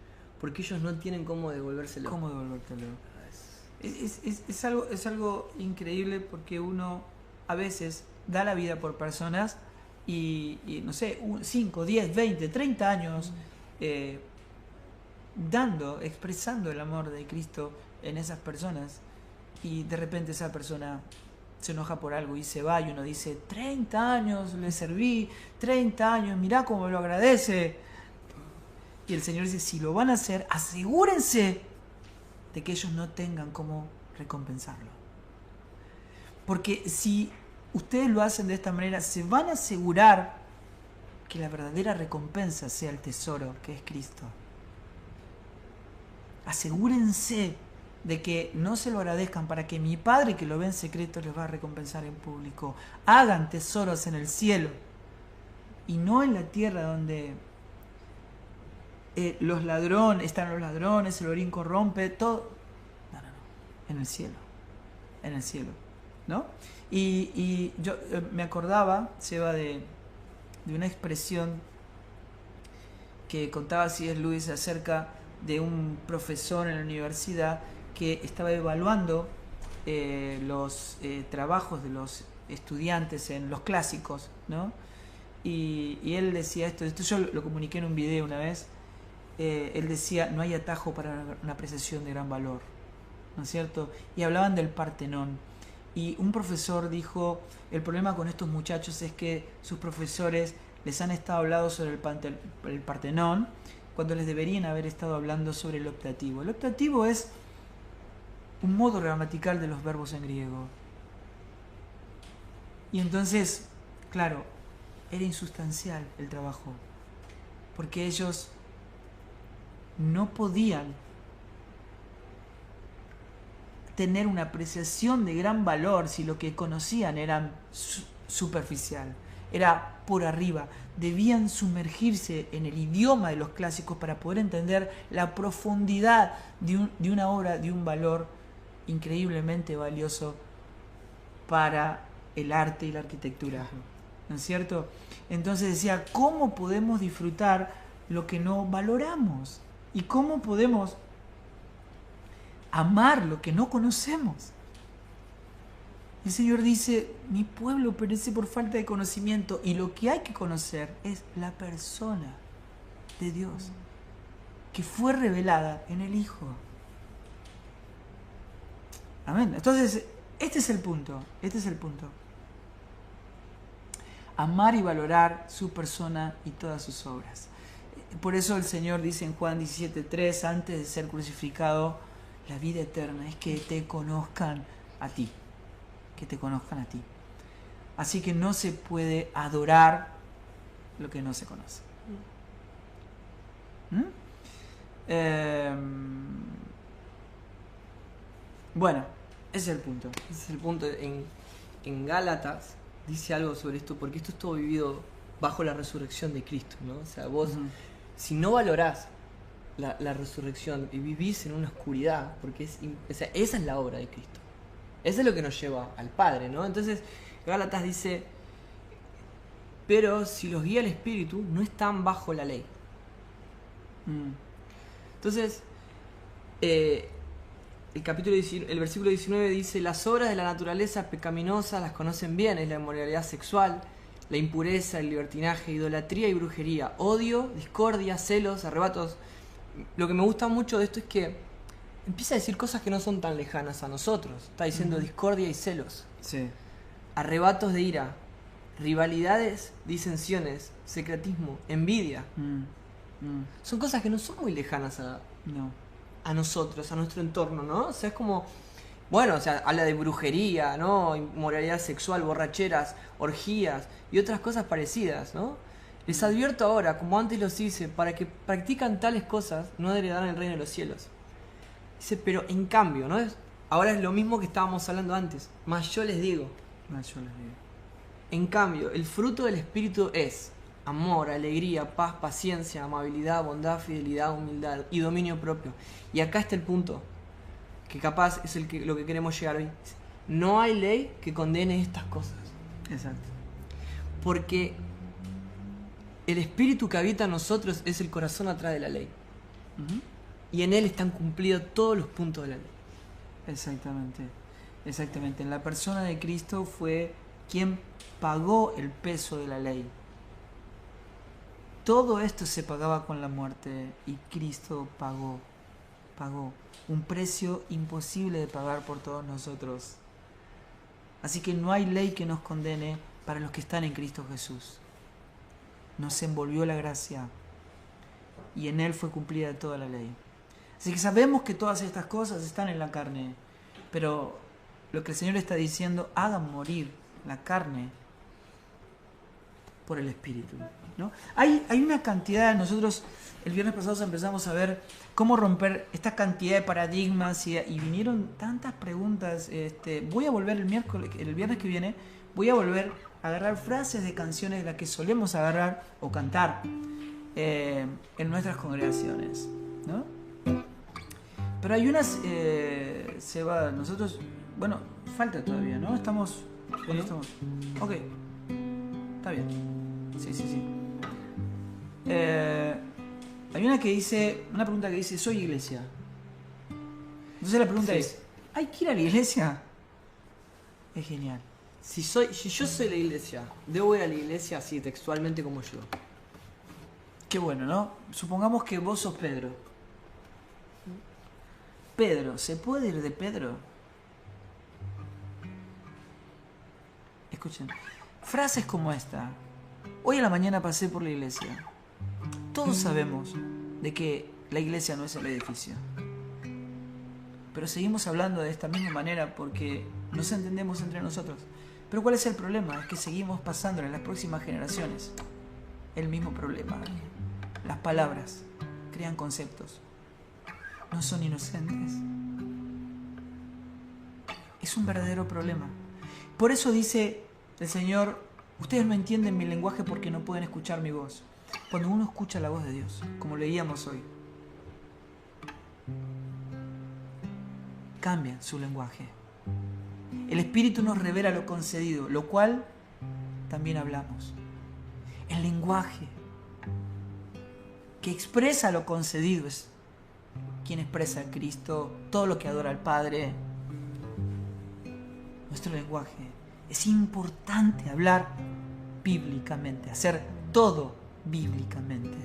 porque ellos no tienen cómo devolvérselo. ¿Cómo devolvértelo? Es algo increíble porque uno a veces da la vida por personas y no sé, 5, 10, 20, 30 años expresando el amor de Cristo en esas personas, y de repente esa persona se enoja por algo y se va, y uno dice, 30 años le serví, 30 años, mirá cómo lo agradece. Y el Señor dice, si lo van a hacer, asegúrense de que ellos no tengan cómo recompensarlo. Porque si ustedes lo hacen de esta manera, se van a asegurar que la verdadera recompensa sea el tesoro que es Cristo. Asegúrense de que no se lo agradezcan, para que mi Padre que lo ve en secreto les va a recompensar en público. Hagan tesoros en el cielo y no en la tierra, donde están los ladrones, el orín corrompe, todo. No, en el cielo, ¿no? Y yo me acordaba, Seba, de una expresión que contaba C.S. Lewis acerca de un profesor en la universidad que estaba evaluando los trabajos de los estudiantes en los clásicos, ¿no? Y él decía esto yo lo comuniqué en un video una vez. Él decía, no hay atajo para una apreciación de gran valor, ¿no es cierto? Y hablaban del Partenón. Y un profesor dijo, el problema con estos muchachos es que sus profesores les han estado hablando sobre el Partenón, cuando les deberían haber estado hablando sobre el optativo. El optativo es un modo gramatical de los verbos en griego. Y entonces, claro, era insustancial el trabajo, porque ellos no podían tener una apreciación de gran valor si lo que conocían era superficial, era por arriba. Debían sumergirse en el idioma de los clásicos para poder entender la profundidad de una obra de un valor increíblemente valioso para el arte y la arquitectura, ¿no es cierto? Entonces decía, ¿cómo podemos disfrutar lo que no valoramos? ¿Y cómo podemos amar lo que no conocemos? El Señor dice, mi pueblo perece por falta de conocimiento, y lo que hay que conocer es la persona de Dios, que fue revelada en el Hijo. Amén. Entonces, este es el punto. Amar y valorar su persona y todas sus obras. Por eso el Señor dice en Juan 17:3, antes de ser crucificado, la vida eterna es que te conozcan a ti. Que te conozcan a ti. Así que no se puede adorar lo que no se conoce. Bueno, ese es el punto. Ese es el punto. En Gálatas dice algo sobre esto, porque esto es todo vivido bajo la resurrección de Cristo, ¿no? O sea, vos, si no valorás la resurrección y vivís en una oscuridad, porque esa es la obra de Cristo. Eso es lo que nos lleva al Padre, ¿no? Entonces, Gálatas dice, pero si los guía el Espíritu, no están bajo la ley. Entonces, el versículo 19 dice, las obras de la naturaleza pecaminosa las conocen bien, es la inmoralidad sexual, la impureza, el libertinaje, idolatría y brujería, odio, discordia, celos, arrebatos. Lo que me gusta mucho de esto es que empieza a decir cosas que no son tan lejanas a nosotros. Está diciendo discordia y celos. Sí. Arrebatos de ira, rivalidades, disensiones, secretismo, envidia. Son cosas que no son muy lejanas a nosotros, a nuestro entorno, ¿no? O sea, es como, bueno, o sea, habla de brujería, ¿no? Inmoralidad sexual, borracheras, orgías y otras cosas parecidas, ¿no? Les advierto ahora, como antes los hice, para que practican tales cosas, no heredarán el reino de los cielos. Dice, pero en cambio, ¿no? Ahora es lo mismo que estábamos hablando antes. Mas yo les digo. En cambio, el fruto del Espíritu es amor, alegría, paz, paciencia, amabilidad, bondad, fidelidad, humildad y dominio propio. Y acá está el punto, que capaz es lo que queremos llegar hoy. No hay ley que condene estas cosas. Exacto. Porque el Espíritu que habita en nosotros es el corazón atrás de la ley. Y en él están cumplidos todos los puntos de la ley. Exactamente, exactamente. En la persona de Cristo fue quien pagó el peso de la ley. Todo esto se pagaba con la muerte y Cristo pagó un precio imposible de pagar por todos nosotros. Así que no hay ley que nos condene para los que están en Cristo Jesús. Nos envolvió la gracia y en Él fue cumplida toda la ley. Así que sabemos que todas estas cosas están en la carne, pero lo que el Señor está diciendo, hagan morir la carne por el Espíritu, ¿no? Hay una cantidad, nosotros el viernes pasado empezamos a ver cómo romper esta cantidad de paradigmas y vinieron tantas preguntas. Voy a volver el viernes que viene, voy a volver a agarrar frases de canciones de las que solemos agarrar o cantar en nuestras congregaciones, ¿no? Pero hay unas, nosotros, bueno, falta todavía, ¿no? Estamos, ¿cuándo estamos? Ok, está bien, sí. Hay una pregunta que dice, ¿soy iglesia? Entonces la pregunta es, ¿hay que ir a la iglesia? Es genial. Si yo soy la iglesia, ¿debo ir a la iglesia así textualmente como yo? Qué bueno, ¿no? Supongamos que vos sos Pedro. Pedro, ¿se puede ir de Pedro? Escuchen, frases como esta. Hoy a la mañana pasé por la iglesia. Todos sabemos de que la iglesia no es el edificio. Pero seguimos hablando de esta misma manera porque nos entendemos entre nosotros. Pero ¿cuál es el problema? Es que seguimos pasando en las próximas generaciones el mismo problema. Las palabras crean conceptos. No son inocentes. Es un verdadero problema. Por eso dice el Señor, ustedes no entienden mi lenguaje porque no pueden escuchar mi voz. Cuando uno escucha la voz de Dios, como leíamos hoy, cambia su lenguaje. El Espíritu nos revela lo concedido, lo cual también hablamos. El lenguaje que expresa lo concedido es quien expresa a Cristo, todo lo que adora al Padre. Nuestro lenguaje. Es importante hablar bíblicamente, hacer todo bíblicamente.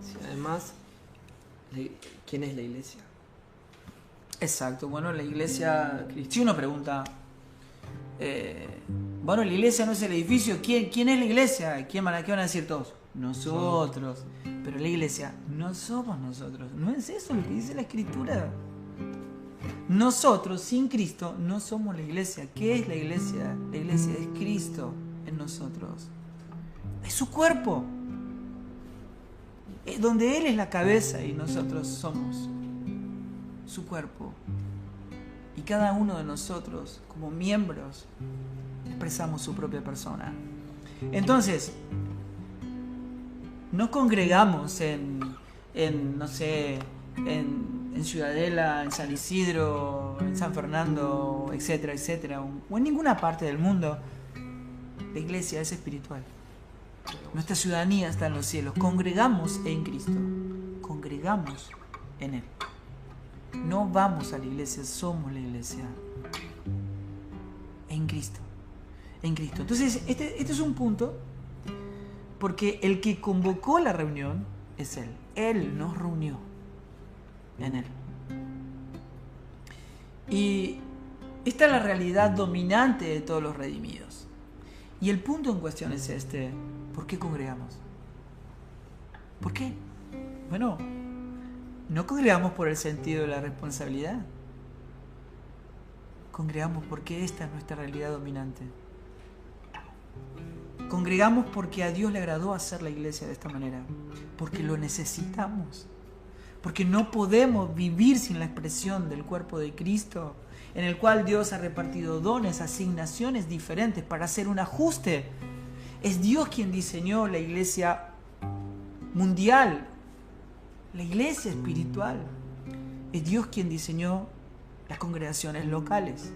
Sí, además, ¿quién es la iglesia? Exacto, bueno, la iglesia, si uno pregunta, bueno, la iglesia no es el edificio, ¿quién es la iglesia? ¿Qué van a decir todos? Nosotros. Pero la iglesia no somos nosotros. No es eso lo que dice la Escritura. Nosotros, sin Cristo, no somos la iglesia. ¿Qué es la iglesia? La iglesia es Cristo en nosotros. Es su cuerpo. Donde Él es la cabeza y nosotros somos su cuerpo. Y cada uno de nosotros, como miembros, expresamos su propia persona. Entonces, no congregamos en Ciudadela, en San Isidro, en San Fernando, etcétera, etcétera, o en ninguna parte del mundo. La iglesia es espiritual. Nuestra ciudadanía está en los cielos. Congregamos en Cristo. Congregamos en Él. No vamos a la iglesia, somos la iglesia. En Cristo. En Cristo. Entonces, este es un punto, porque el que convocó la reunión es Él. Él nos reunió en Él. Y esta es la realidad dominante de todos los redimidos. Y el punto en cuestión es este: ¿por qué congregamos? ¿Por qué? Bueno, no congregamos por el sentido de la responsabilidad. Congregamos porque esta es nuestra realidad dominante. Congregamos porque a Dios le agradó hacer la iglesia de esta manera. Porque lo necesitamos. Porque no podemos vivir sin la expresión del cuerpo de Cristo, en el cual Dios ha repartido dones, asignaciones diferentes para hacer un ajuste. Es Dios quien diseñó la iglesia mundial, la iglesia espiritual. Es Dios quien diseñó las congregaciones locales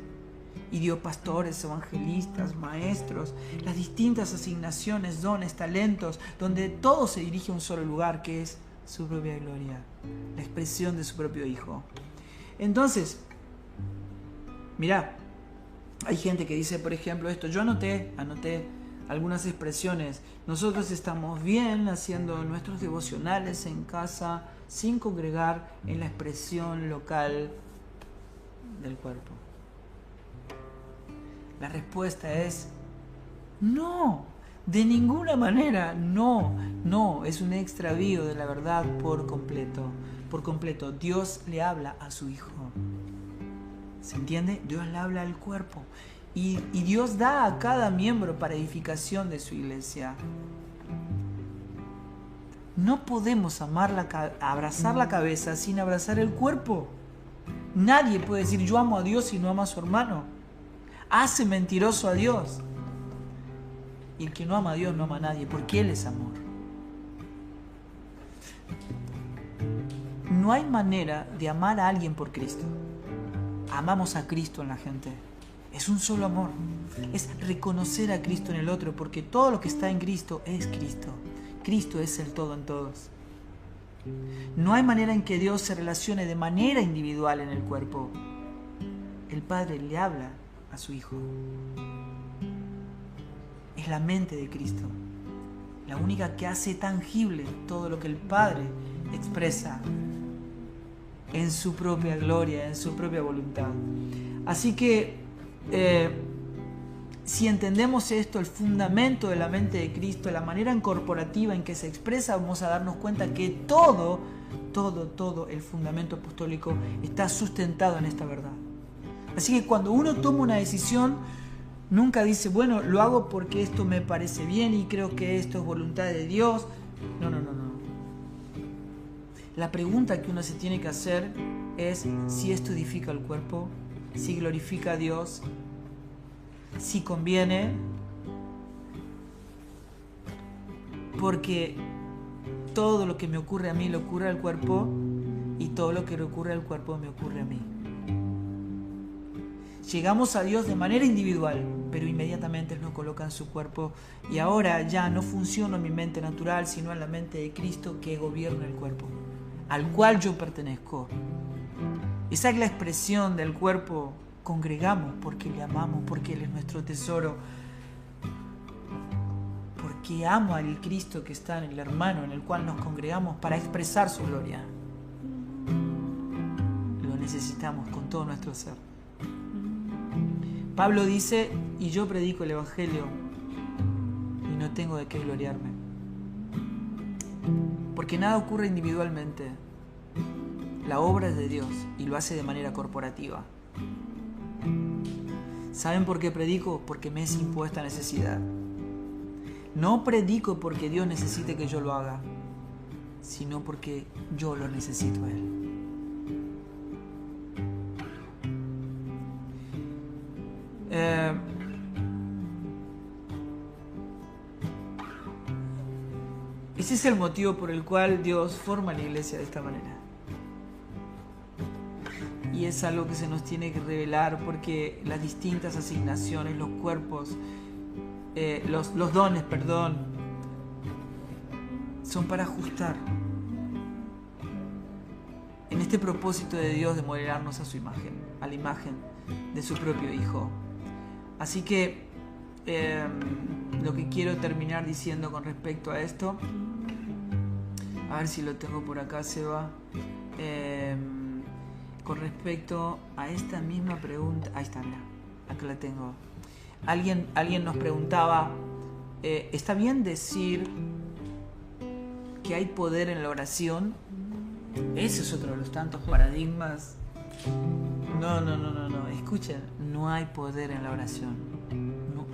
y dio pastores, evangelistas, maestros, las distintas asignaciones, dones, talentos, donde todo se dirige a un solo lugar, que es su propia gloria, la expresión de su propio Hijo. Entonces, Mirá, hay gente que dice, por ejemplo, esto. Yo anoté algunas expresiones. Nosotros estamos bien haciendo nuestros devocionales en casa sin congregar en la expresión local del cuerpo. La respuesta es no, de ninguna manera, no, es un extravío de la verdad por completo. Dios le habla a su Hijo. ¿Se entiende? Dios le habla al cuerpo. Y Dios da a cada miembro para edificación de su iglesia. No podemos abrazar la cabeza sin abrazar el cuerpo. Nadie puede decir yo amo a Dios y no ama a su hermano. Hace mentiroso a Dios. Y el que no ama a Dios no ama a nadie, porque Él es amor. No hay manera de amar a alguien por Cristo. Amamos a Cristo en la gente. Es un solo amor. Es reconocer a Cristo en el otro, porque todo lo que está en Cristo es Cristo. Cristo es el todo en todos. No hay manera en que Dios se relacione de manera individual en el cuerpo. El Padre le habla a su Hijo. Es la mente de Cristo, la única que hace tangible todo lo que el Padre expresa en su propia gloria, en su propia voluntad. Así que si entendemos esto, el fundamento de la mente de Cristo, la manera incorporativa en que se expresa, vamos a darnos cuenta que todo el fundamento apostólico está sustentado en esta verdad. Así que cuando uno toma una decisión, nunca dice, bueno, lo hago porque esto me parece bien y creo que esto es voluntad de Dios. No. La pregunta que uno se tiene que hacer es si esto edifica el cuerpo, si glorifica a Dios, si conviene, porque todo lo que me ocurre a mí le ocurre al cuerpo y todo lo que le ocurre al cuerpo me ocurre a mí. Llegamos a Dios de manera individual, pero inmediatamente Él nos coloca en su cuerpo y ahora ya no funciona mi mente natural, sino en la mente de Cristo que gobierna el cuerpo, al cual yo pertenezco. Esa es la expresión del cuerpo. Congregamos porque le amamos, porque Él es nuestro tesoro, porque amo al Cristo que está en el hermano en el cual nos congregamos para expresar su gloria. Lo necesitamos con todo nuestro ser. Pablo dice, y yo predico el Evangelio y no tengo de qué gloriarme. Porque nada ocurre individualmente. La obra es de Dios y lo hace de manera corporativa. ¿Saben por qué predico? Porque me es impuesta necesidad. No predico porque Dios necesite que yo lo haga, sino porque yo lo necesito a Él. Ese es el motivo por el cual Dios forma la iglesia de esta manera. Y es algo que se nos tiene que revelar porque las distintas asignaciones, los cuerpos, los dones, son para ajustar en este propósito de Dios de modelarnos a su imagen, a la imagen de su propio Hijo. Así que lo que quiero terminar diciendo con respecto a esto, a ver si lo tengo por acá, Seba, con respecto a esta misma pregunta, ahí está, mira, acá la tengo. Alguien nos preguntaba, ¿está bien decir que hay poder en la oración? Ese es otro de los tantos paradigmas. No, escuchen, no hay poder en la oración.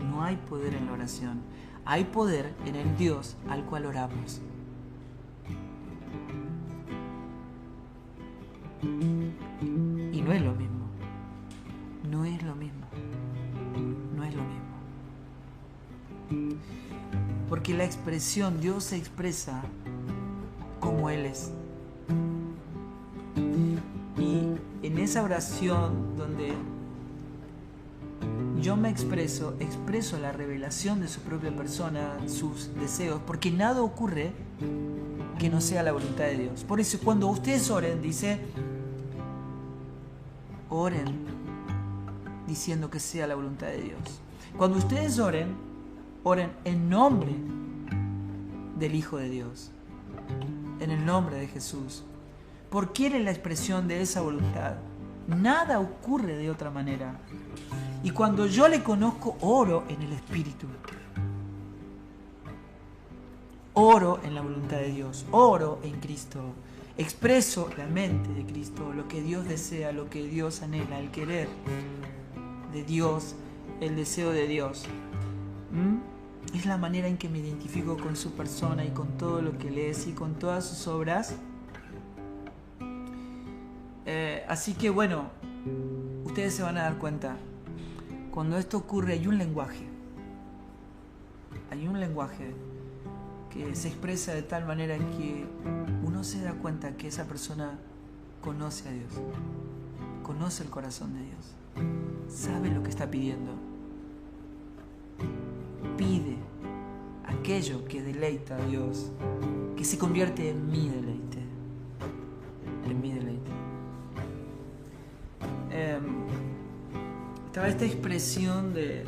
No hay poder en la oración. Hay poder en el Dios al cual oramos. Y no es lo mismo. No es lo mismo. No es lo mismo. Porque la expresión, Dios se expresa como Él es. Y en esa oración donde yo me expreso la revelación de su propia persona, sus deseos, porque nada ocurre que no sea la voluntad de Dios. Por eso cuando ustedes oren, dice, oren diciendo que sea la voluntad de Dios. Cuando ustedes oren, oren en nombre del Hijo de Dios, en el nombre de Jesús, porque Él es la expresión de esa voluntad. Nada ocurre de otra manera. Y cuando yo le conozco, oro en el Espíritu. Oro en la voluntad de Dios, oro en Cristo, expreso la mente de Cristo, lo que Dios desea, lo que Dios anhela, el querer de Dios, el deseo de Dios. Es la manera en que me identifico con su persona y con todo lo que Él es y con todas sus obras. Así que bueno, ustedes se van a dar cuenta, cuando esto ocurre hay un lenguaje que se expresa de tal manera que uno se da cuenta que esa persona conoce a Dios, conoce el corazón de Dios, sabe lo que está pidiendo, pide aquello que deleita a Dios, que se convierte en mi deleite, Estaba esta expresión de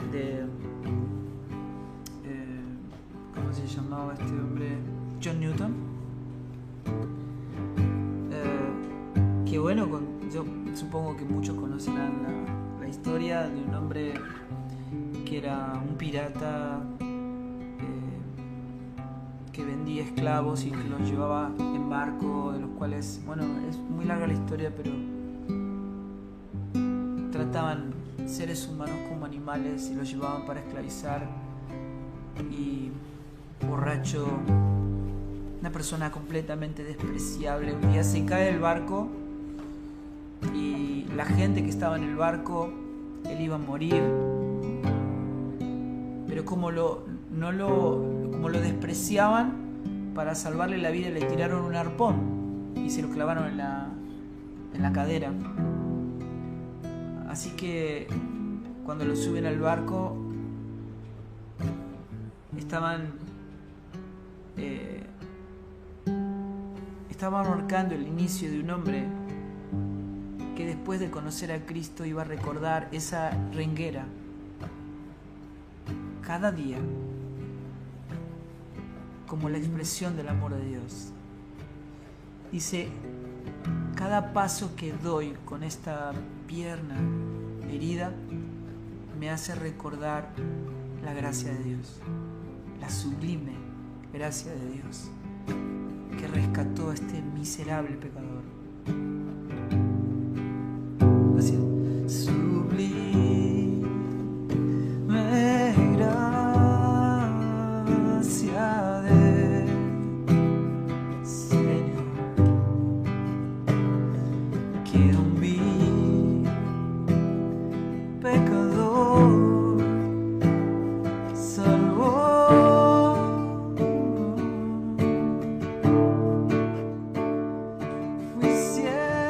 ¿cómo se llamaba este hombre? John Newton. Que bueno, yo supongo que muchos conocerán la historia de un hombre que era un pirata que vendía esclavos y que los llevaba en barco, de los cuales, bueno, es muy larga la historia, pero trataban seres humanos como animales y los llevaban para esclavizar. Y borracho, una persona completamente despreciable, un día se cae del barco y la gente que estaba en el barco, él iba a morir, pero como lo despreciaban, para salvarle la vida le tiraron un arpón y se lo clavaron en la cadera. Así que cuando lo suben al barco, estaban marcando el inicio de un hombre que después de conocer a Cristo iba a recordar esa renguera cada día como la expresión del amor de Dios. Dice, cada paso que doy con esta pierna herida me hace recordar la gracia de Dios, la sublime gracia de Dios que rescató a este miserable pecador. Así, sublime gracia del Señor, que un vil pecador salvó. Fui ciego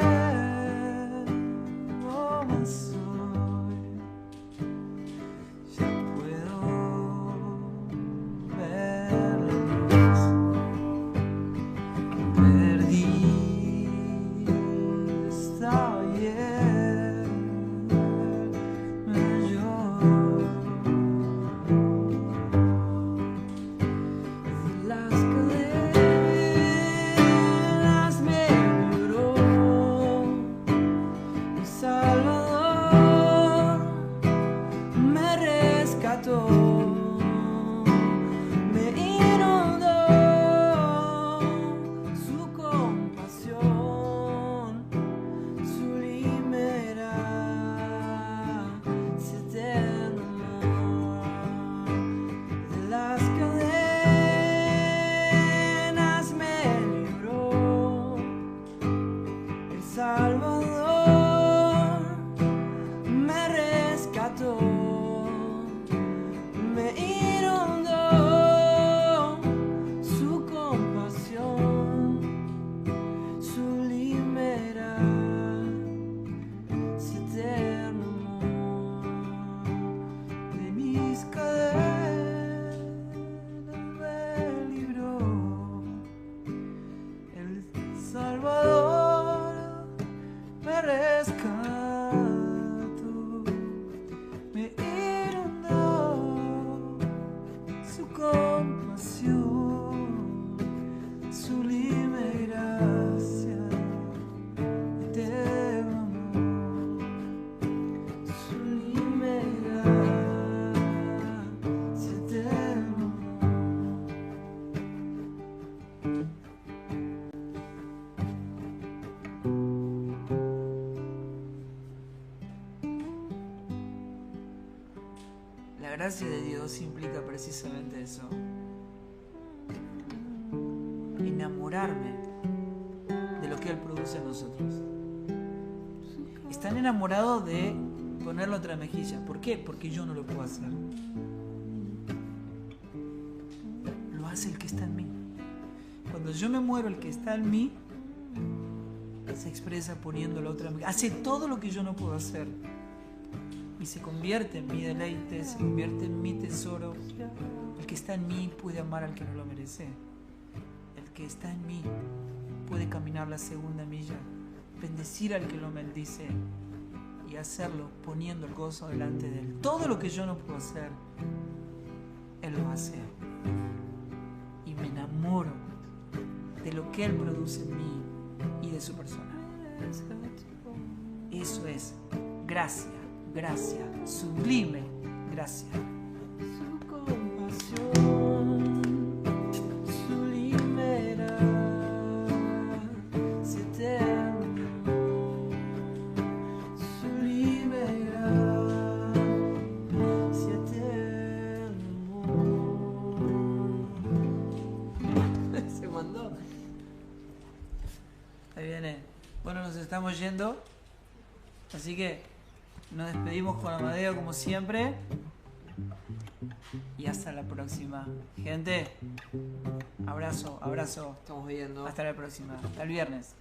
gracia de Dios implica precisamente eso. Enamorarme de lo que Él produce en nosotros. Están enamorados de ponerlo otra mejilla. ¿Por qué? Porque yo no lo puedo hacer. Lo hace el que está en mí. Cuando yo me muero, el que está en mí se expresa poniéndolo otra mejilla. Hace todo lo que yo no puedo hacer. Y se convierte en mi deleite, se convierte en mi tesoro. El que está en mí puede amar al que no lo merece. El que está en mí puede caminar la segunda milla, bendecir al que lo maldice y hacerlo poniendo el gozo delante de Él. Todo lo que yo no puedo hacer, Él lo hace. Y me enamoro de lo que Él produce en mí y de su persona. Eso es gracia, gracia, sublime gracia. Su compasión, su libera, se eterno. Su libera, se eterno. Se mandó. Ahí viene. Bueno, nos estamos yendo. Así que nos despedimos con Amadeo como siempre. Y hasta la próxima. Gente, abrazo, abrazo. Estamos viendo. Hasta la próxima. Hasta el viernes.